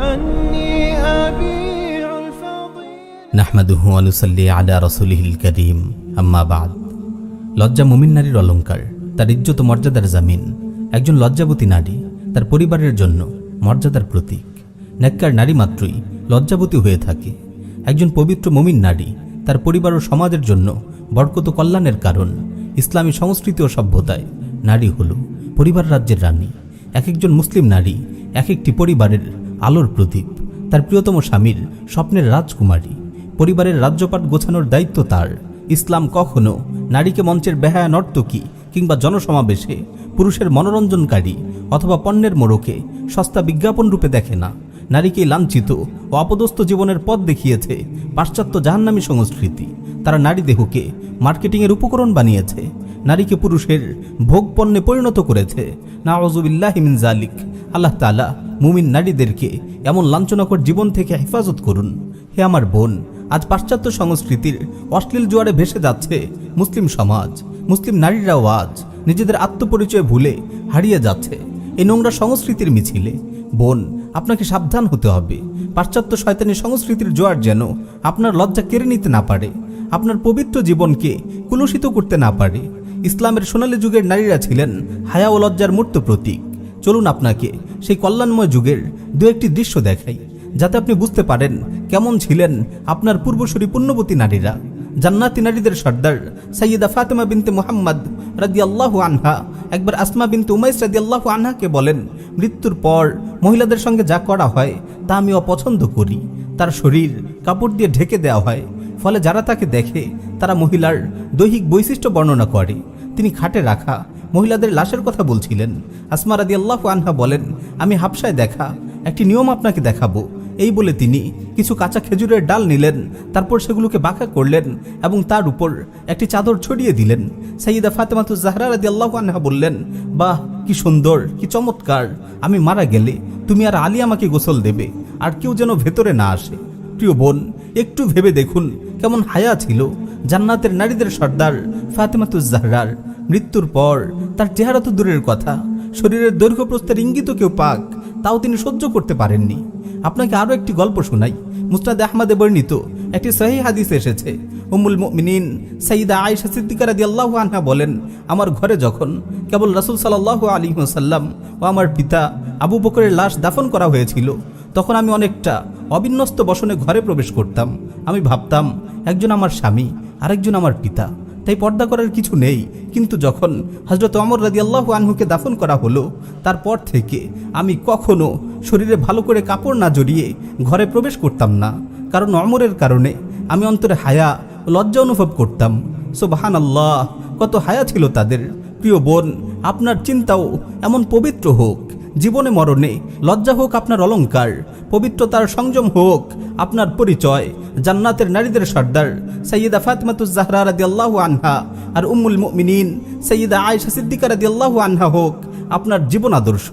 عني أبيع الفضيل নাহমাদুহু ওয়া নুসাল্লি আলা রাসূলিহিল কারীম, আম্মা বা'দ। লজ্জা মুমিন নারীর অলংকার, তার ইজ্জত ও মর্যাদার জামিন। একজন লজ্জাবতী নারী তার পরিবারের জন্য মর্যাদার প্রতীক। নেককার নারী মাত্রই লজ্জাবতী হয়ে থাকে। একজন পবিত্র মুমিন নারী তার পরিবার ও সমাজের জন্য বরকত ও কল্যাণের কারণ। ইসলামী সংস্কৃতি ও সভ্যতায় নারী হল পরিবার রাজ্যের রানী। এক একজন মুসলিম নারী এক একটি পরিবারের আলোর প্রদীপ, তার প্রিয়তম স্বামীর স্বপ্নের রাজকুমারী। পরিবারের রাজ্যপাট গোছানোর দায়িত্ব তার। ইসলাম কখনো নারীকে মঞ্চের বেহায়া নর্তকী কিংবা জনসমাবেশে পুরুষের মনোরঞ্জনকারী অথবা পণ্যের মোড়কে সস্তা বিজ্ঞাপন রূপে দেখে না। নারীকে লাঞ্ছিত ও অপদস্থ জীবনের পথ দেখিয়েছে পাশ্চাত্য জাহান্নামী সংস্কৃতি। তারা নারী দেহকে মার্কেটিংয়ের উপকরণ বানিয়েছে, নারীকে পুরুষের ভোগ পণ্যে পরিণত করেছে। নাউযুবিল্লাহি মিন যালিক। আল্লাহ তাআলা মুমিন নারীদেরকে এমন লাঞ্ছনাকর জীবন থেকে হেফাজত করুন। হে আমার বোন, আজ পাশ্চাত্য সংস্কৃতির অশ্লীল জোয়ারে ভেসে যাচ্ছে মুসলিম সমাজ। মুসলিম নারীরাও আজ নিজেদের আত্মপরিচয় ভুলে হারিয়ে যাচ্ছে এই নোংরা সংস্কৃতির মিছিলে। বোন, আপনাকে সাবধান হতে হবে। পাশ্চাত্য শয়তানি সংস্কৃতির জোয়ার যেন আপনার লজ্জা কেড়ে নিতে না পারে, আপনার পবিত্র জীবনকে কুলুষিত করতে না পারে। ইসলামের সোনালী যুগের নারীরা ছিলেন হায়া ও লজ্জার মূর্ত প্রতীক। চলুন আপনাকে সেই কল্যাণময় যুগের দু একটি দৃশ্য দেখাই, যাতে আপনি বুঝতে পারেন কেমন ছিলেন আপনার পূর্বসূরি পুণ্যবতী নারীরা। জান্নাতি নারীদের সর্দার সাইয়্যিদা ফাতেমা বিনতে মুহাম্মদ রাদিয়াল্লাহু আনহা একবার আসমা বিনতে উমাইস রাদিয়াল্লাহু আনহাকে বলেন, মৃত্যুর পর মহিলাদের সঙ্গে যা করা হয় তা আমি অপছন্দ করি। তার শরীর কাপড় দিয়ে ঢেকে দেওয়া হয়, ফলে যারা তাকে দেখে তারা মহিলার দৈহিক বৈশিষ্ট্য বর্ণনা করে। তিনি খাটে রাখা মহিলাদের লাশের কথা বলছিলেন। আসমা রাদিয়াল্লাহু আনহা বলেন, আমি হাবশায় দেখা একটি নিয়ম আপনাকে দেখাবো। এই বলে তিনি কিছু কাঁচা খেজুরের ডাল নিলেন, তারপর সেগুলোকে বাঁকা করলেন এবং তার উপর একটি চাদর ছড়িয়ে দিলেন। সাইয়্যিদা ফাতেমাতুজ জাহরা রাদিয়াল্লাহু আনহা বললেন, বাহ, কি সুন্দর, কি চমৎকার। আমি মারা গেলে তুমি আর আলী আমাকে গোসল দেবে, আর কেউ যেন ভেতরে না আসে। প্রিয় বোন, একটু ভেবে দেখুন কেমন হায়া ছিল জান্নাতের নারীদের সর্দার ফাতেমাতুজ জাহরার। মৃত্যুর পর তার চেহারা তো দূরের কথা, শরীরের দৈর্ঘ্য প্রস্থের ইঙ্গিতও কেউ পাক, তাও তিনি সহ্য করতে পারেননি। আপনাকে আরও একটি গল্প শোনাই। মুসনাদে আহমদে বর্ণিত একটি সহিহ হাদিসে এসেছে, উম্মুল মুমিনিন সাইয়্যিদা আয়েশা সিদ্দিকা রাদিয়াল্লাহু আনহা বলেন, আমার ঘরে যখন কেবল রাসূল সাল্লাল্লাহু আলাইহি ওয়াসাল্লাম ও আমার পিতা আবু বকরের লাশ দাফন করা হয়েছিল, তখন আমি অনেকটা অবিন্যস্ত বসনে ঘরে প্রবেশ করতাম। আমি ভাবতাম একজন আমার স্বামী, আরেকজন আমার পিতা, তাই পর্দা করার কিছু নেই। কিন্তু যখন হযরত ওমর রাদিয়াল্লাহু আনহুকে দাফন করা হলো, তারপর থেকে আমি কখনো শরীরে ভালো করে কাপড় না জড়িয়ে ঘরে প্রবেশ করতাম না, কারণ ওমরের কারণে আমি অন্তরে হায়া ও লজ্জা অনুভব করতাম। সুবহানাল্লাহ, কত হায়া ছিল তাদের। প্রিয় বোন, আপনার চিন্তাও এমন পবিত্র হোক, জীবনে মরণে লজ্জা হোক আপনার অলংকার, পবিত্রতার সংযম হোক আপনার পরিচয়। জান্নাতের নারীদের সর্দার সাইয়্যিদা ফাতেমাতুজ জাহরা রাদিয়াল্লাহু আনহা আর উম্মুল মুমিনিন সাইয়্যিদা আয়েশা সিদ্দিকা রাদিয়াল্লাহু আনহা হোক আপনার জীবন আদর্শ।